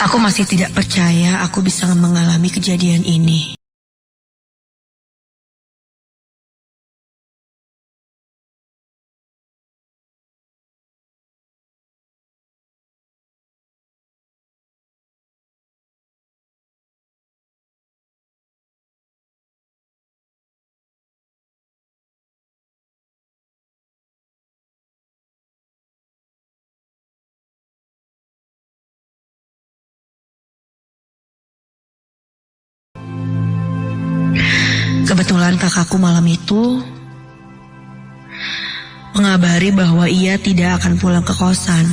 Aku masih tidak percaya aku bisa mengalami kejadian ini. Kebetulan kakakku malam itu mengabari bahwa ia tidak akan pulang ke kosan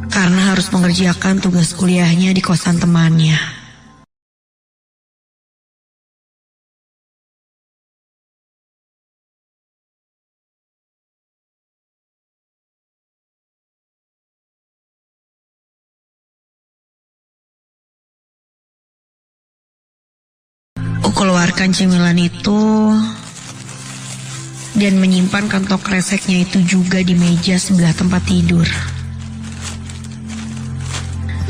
karena harus mengerjakan tugas kuliahnya di kosan temannya. Aku keluarkan cemilan itu dan menyimpan kantong kreseknya itu juga di meja sebelah tempat tidur.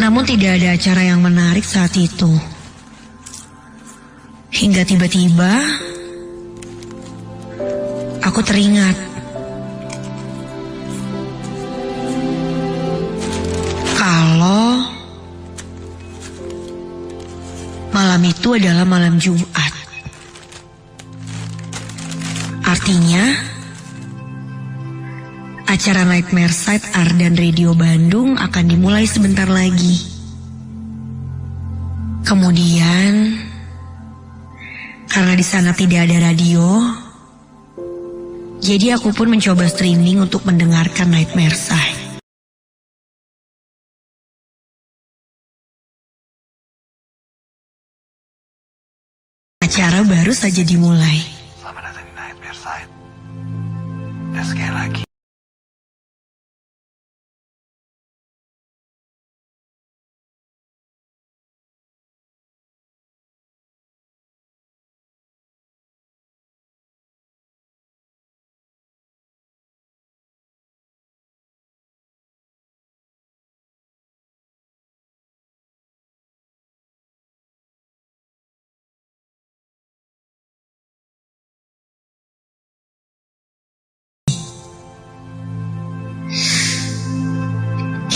Namun tidak ada acara yang menarik saat itu. Hingga tiba-tiba aku teringat kalau malam itu adalah malam Jumat. Artinya, acara Nightmare Side Ardan Radio Bandung akan dimulai sebentar lagi. Kemudian, karena di sana tidak ada radio, jadi aku pun mencoba streaming untuk mendengarkan Nightmare Side. Acara baru saja dimulai. Selamat datang di Nightmare Side. Dan sekali lagi.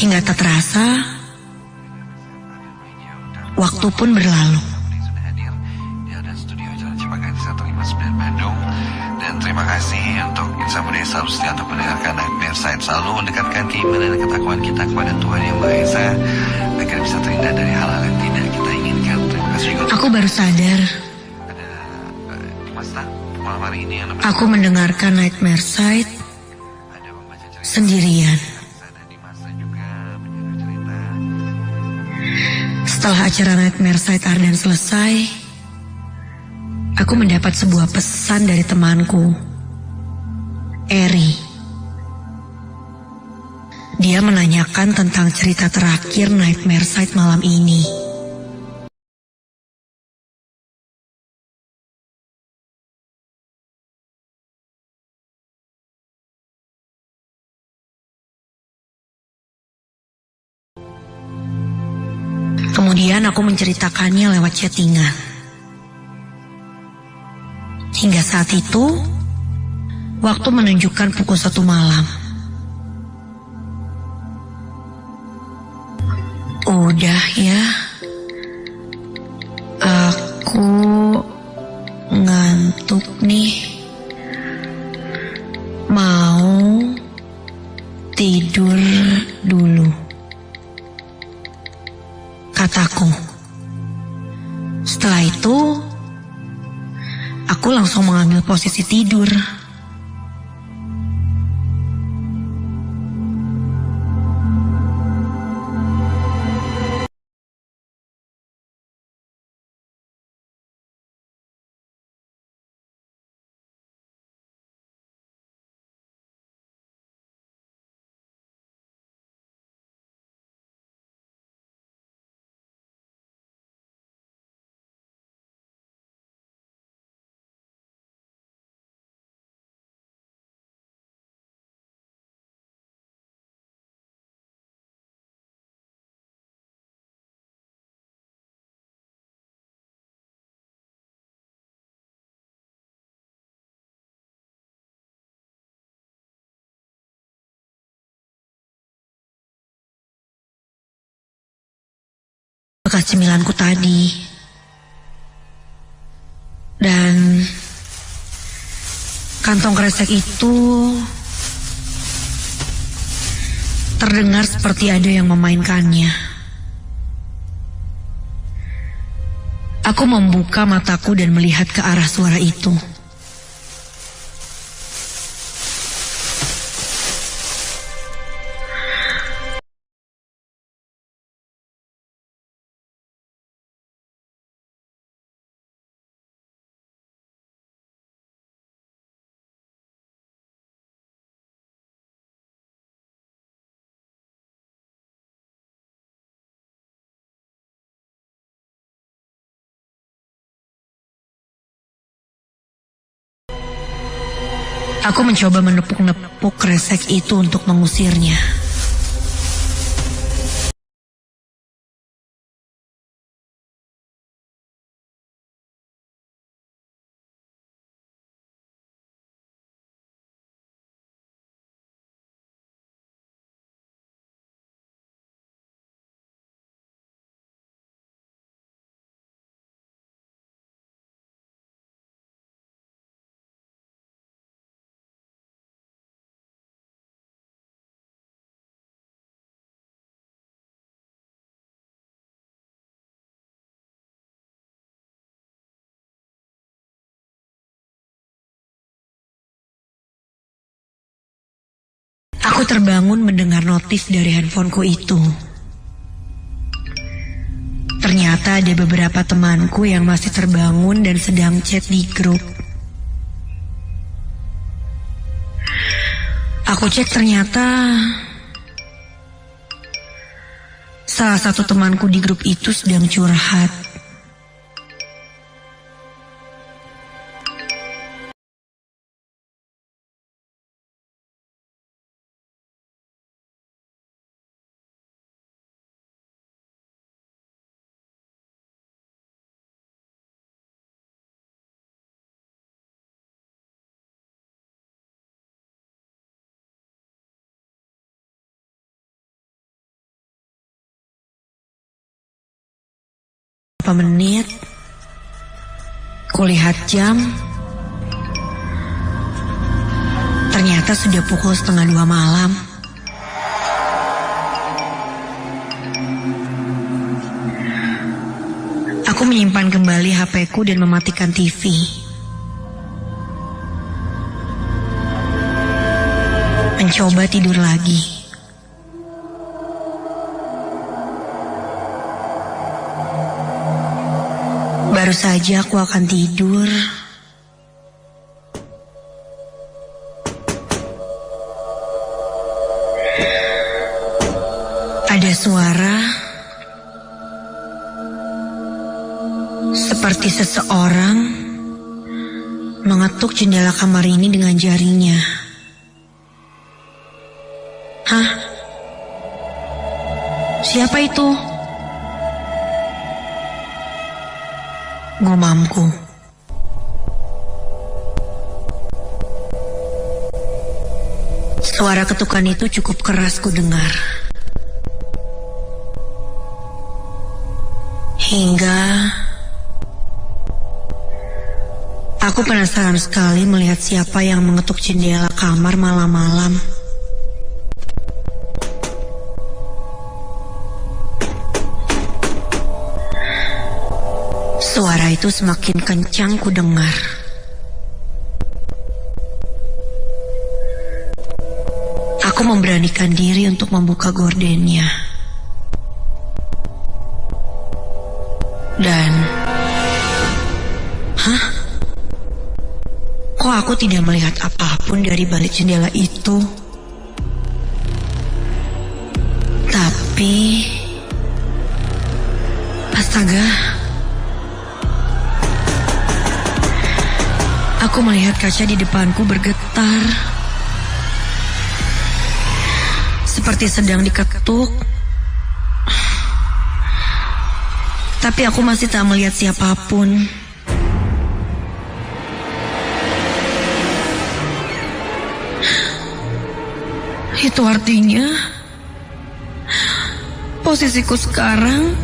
Hingga tak terasa, waktu pun berlalu. Sudah hadir di Ardan Studio Jalan Cempaka 159 Bandung. Dan terima kasih untuk Insan Muda yang selalu setia untuk mendengarkan Nightmare Side, selalu mendekatkan keimanan dan ketakwaan kita kepada Tuhan Yang Maha Esa agar bisa terhindar dari hal-hal yang tidak kita inginkan. Terima kasih juga. Aku baru sadar Ada Mas Tak, malam hari ini yang aku mendengarkan Nightmare Side ada membaca cerita sendirian. dan Dimas juga menjaga cerita. Setelah acara Nightmare Side Ardan selesai, aku mendapat sebuah pesan dari temanku, Eri. Dia menanyakan tentang cerita terakhir Nightmare Side malam ini. Kemudian aku menceritakannya lewat chattingan. Hingga saat itu, waktu menunjukkan pukul 1 malam. Udah ya, aku ngantuk nih. Mau tidur dulu, kataku. Setelah itu, aku langsung mengambil posisi tidur. bekas cemilanku tadi. Dan kantong kresek itu terdengar seperti ada yang memainkannya. Aku membuka mataku dan melihat ke arah suara itu. Aku mencoba menepuk-nepuk kresek itu untuk mengusirnya. Aku terbangun mendengar notif dari handphoneku itu. Ternyata ada beberapa temanku yang masih terbangun dan sedang chat di grup. Aku cek, ternyata salah satu temanku di grup itu sedang curhat. Beberapa menit, kulihat jam, ternyata sudah pukul 1:30 malam. Aku menyimpan kembali HP-ku dan mematikan TV. Mencoba tidur lagi. Baru saja aku akan tidur, ada suara seperti seseorang mengetuk jendela kamar ini dengan jarinya. Hah? Siapa itu? Gumamku. Suara ketukan itu cukup keras ku dengar. Hingga aku penasaran sekali melihat siapa yang mengetuk jendela kamar malam-malam. Suara itu semakin kencang ku dengar. Aku memberanikan diri untuk membuka gordennya. Dan... Hah? Kok aku tidak melihat apapun dari balik jendela itu? Tapi... Astaga... Aku melihat kaca di depanku bergetar. Seperti sedang diketuk. Tapi aku masih tak melihat siapapun. Itu artinya posisiku sekarang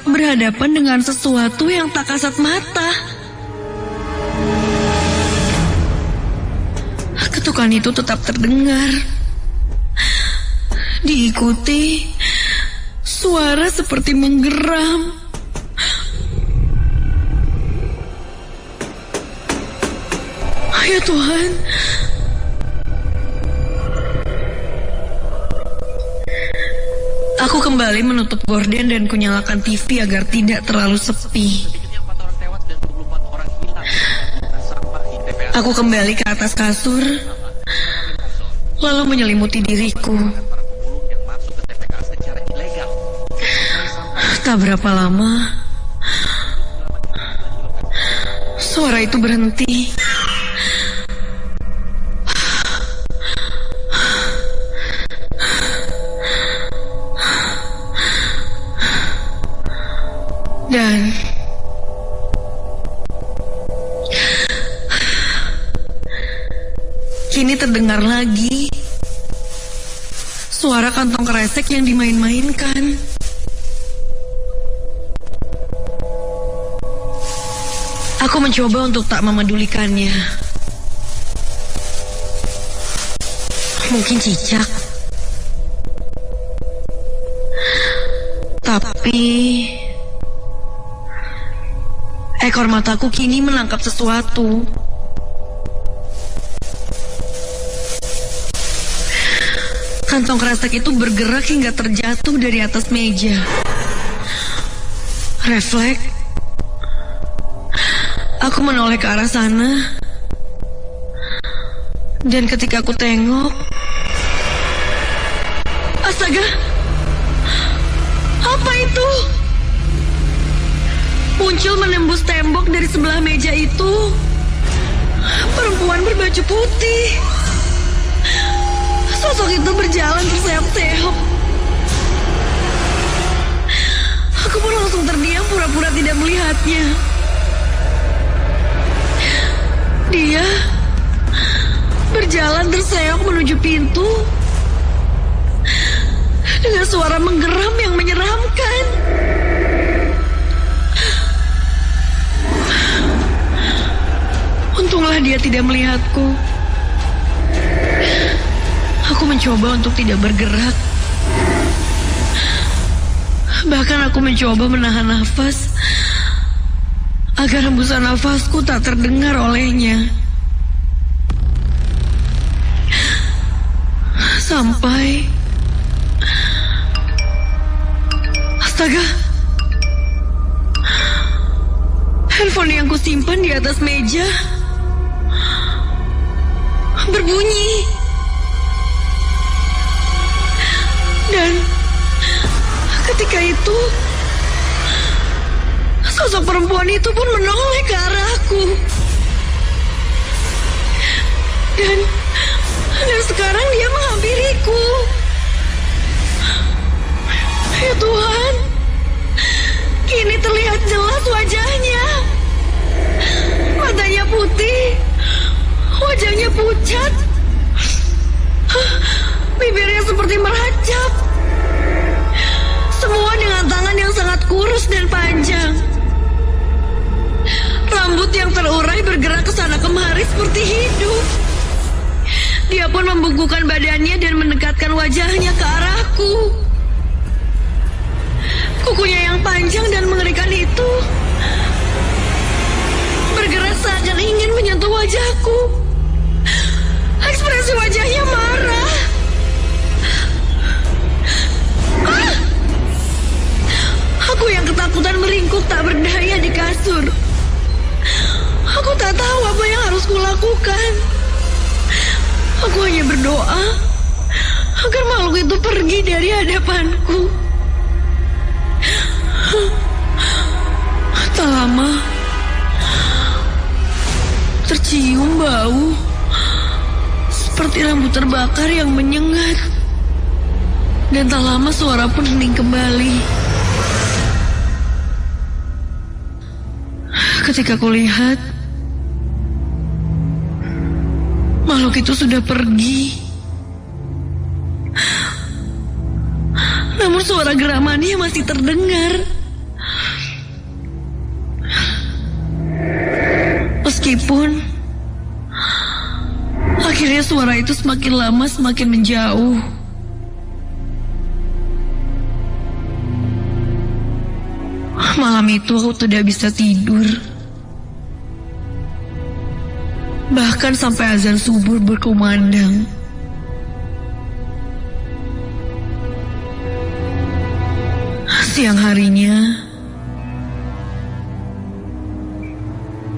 berhadapan dengan sesuatu yang tak kasat mata. Ketukan itu tetap terdengar. Diikuti suara seperti menggeram. Ya Tuhan. Aku kembali menutup gorden dan kunyalakan TV agar tidak terlalu sepi. Aku kembali ke atas kasur, lalu menyelimuti diriku. Tak berapa lama, suara itu berhenti. Dan kini terdengar lagi suara kantong kresek yang dimain-mainkan. Aku mencoba untuk tak memedulikannya. Mungkin cicak. Tapi ekor mataku kini menangkap sesuatu. Kantong kresek itu bergerak hingga terjatuh dari atas meja. Refleks, aku menoleh ke arah sana. Dan ketika aku tengok, astaga, apa itu? Muncul menembus tembok dari sebelah meja itu perempuan berbaju putih. Sosok itu berjalan terseok-seok. Aku pun langsung terdiam pura-pura tidak melihatnya. Dia berjalan terseok menuju pintu dengan suara menggeram yang menyeramkan. Untunglah dia tidak melihatku. Aku mencoba untuk tidak bergerak. Bahkan aku mencoba menahan nafas agar hembusan nafasku tak terdengar olehnya. Sampai astaga, handphone yang kusimpan di atas meja berbunyi. Dan ketika itu sosok perempuan itu pun menoleh ke arahku. Dan sekarang dia menghampiriku. Ya Tuhan, kini terlihat jelas wajahnya. Matanya putih, wajahnya pucat, bibirnya seperti meracap. Semua dengan tangan yang sangat kurus dan panjang. Rambut yang terurai bergerak ke sana kemari seperti hidup. Dia pun membungkukkan badannya dan mendekatkan wajahnya ke arahku. Kukunya yang panjang dan mengerikan itu bergerak seakan ingin menyentuh wajahku. Ekspresi wajahnya marah. Aku yang ketakutan meringkuk tak berdaya di kasur. Aku tak tahu apa yang harus kulakukan. Aku hanya berdoa agar makhluk itu pergi dari hadapanku. Tak lama, tercium bau seperti rambut terbakar yang menyengat. Dan tak lama suara pun hening kembali. Ketika kulihat, makhluk itu sudah pergi. Namun suara geramannya masih terdengar. Meskipun akhirnya suara itu semakin lama semakin menjauh. Malam itu aku tidak bisa tidur. Bahkan sampai azan subuh berkumandang. Siang harinya,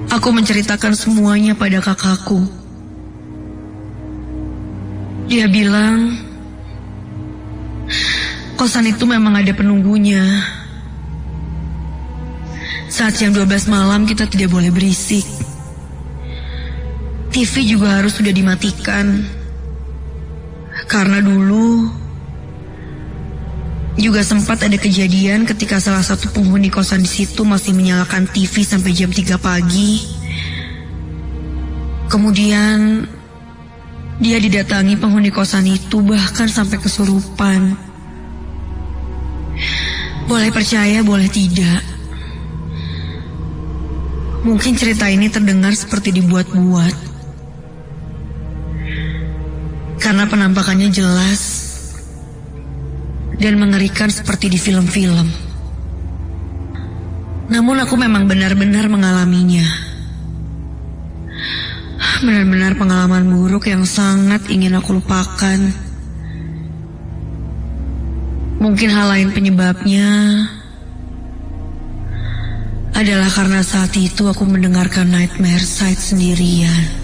aku menceritakan semuanya pada kakakku. Dia bilang, kosan itu memang ada penunggunya. Saat jam 12 malam kita tidak boleh berisik. TV juga harus sudah dimatikan. Karena dulu juga sempat ada kejadian ketika salah satu penghuni kosan di situ masih menyalakan TV sampai jam 3 pagi. Kemudian dia didatangi penghuni kosan itu bahkan sampai kesurupan. Boleh percaya, boleh tidak. Mungkin cerita ini terdengar seperti dibuat-buat. Karena penampakannya jelas dan mengerikan seperti di film-film. Namun aku memang benar-benar mengalaminya. Benar-benar pengalaman buruk yang sangat ingin aku lupakan. Mungkin hal lain penyebabnya adalah karena saat itu aku mendengarkan Nightmare Side sendirian.